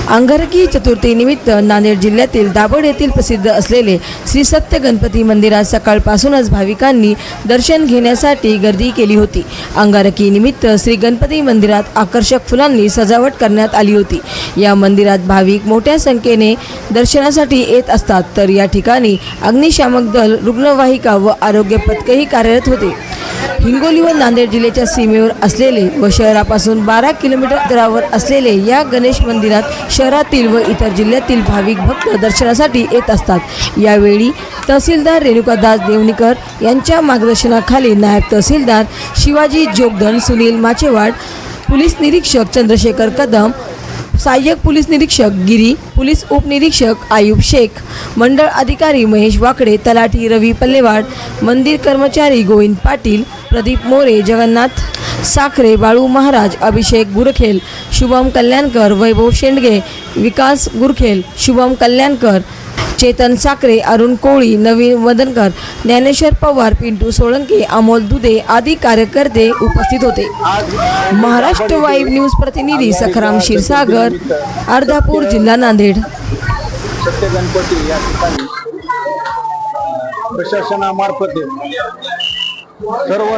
अंगारकी चतुर्थी निमित्त नांदेड जिल्ह्यातील दाभोळ येथील प्रसिद्ध असलेले श्री सत्य गणपती मंदिरात सकाळपासूनच भाविकांनी दर्शन घेण्यासाठी गर्दी केली होती। अंगारकी निमित्त श्री गणपती मंदिरात आकर्षक फुलांनी सजावट करण्यात आली होती। या मंदिरात भाविक मोठ्या संख्येने दर्शनासाठी येत असतात, तर या ठिकाणी अग्निशामक दल, रुग्णवाहिका व आरोग्य पथकही कार्यरत होते। हिंगोली व नांदेड जिल्ह्याच्या सीमेवर असलेले व शहरापासून 12 किलोमीटर अंतरावर असलेले या गणेश मंदिरात शहरातील व इतर जिल्ह्यातील भाविक भक्त दर्शनासाठी येत असतात। यावेळी तहसीलदार रेणुकादास देवणीकर यांच्या मार्गदर्शनाखाली नायब तहसीलदार शिवाजी जोगदंड, सुनील माचेवाड, पोलीस निरीक्षक चंद्रशेखर कदम, सहाय्यक पोलीस निरीक्षक गिरी, पोलीस उपनिरीक्षक आयुब शेख, मंडळ अधिकारी महेश वाकडे, तलाठी रवी पल्लेवाड, मंदिर कर्मचारी गोविंद पाटील, प्रदीप मोरे, जगन्नाथ साखरे, बाळू महाराज, अभिषेक गुरखेल, शुभम कल्याणकर, वैभव शेंडगे, विकास गुरखेल, शुभम कल्याणकर, चेतन साखरे, अरुण कोळी, नवीन वदनकर, ज्ञानेश्वर पवार, पिंटू सोळंके, अमोल दुधे आदी कार्यकर्ते उपस्थित होते। महाराष्ट्र वाईब न्यूज प्रतिनिधी सखराम क्षीरसागर, अर्धापूर, जिल्हा नांदेड। सत्य गणपती या ठिकाणी प्रशासनामार्फत सर्व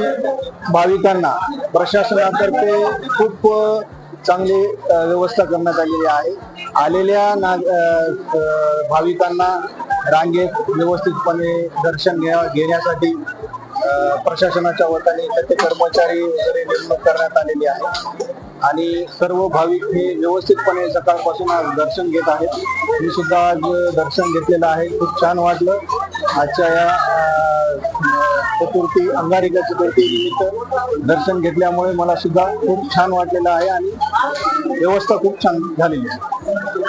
भाविकांना प्रशासनातर्फे खूप चांगली व्यवस्था करण्यात आलेली आहे। आलेल्या भाविकांना रांगेत व्यवस्थितपणे दर्शन घेण्यासाठी प्रशासनाच्या वतीने त्याचे कर्मचारी वगैरे नेमणूक करण्यात आलेली आहे आणि सर्व भाविक हे व्यवस्थितपणे सकाळपासून आज दर्शन घेत आहेत। मी सुद्धा आज दर्शन घेतलेलं आहे, खूप छान वाटलं। आजच्या या चतुर्थी, अंगारिका चतुर्थी निमित्त दर्शन घेतल्यामुळे मला सुद्धा खूप छान वाटलेलं आहे आणि व्यवस्था खूप छान झालेली आहे।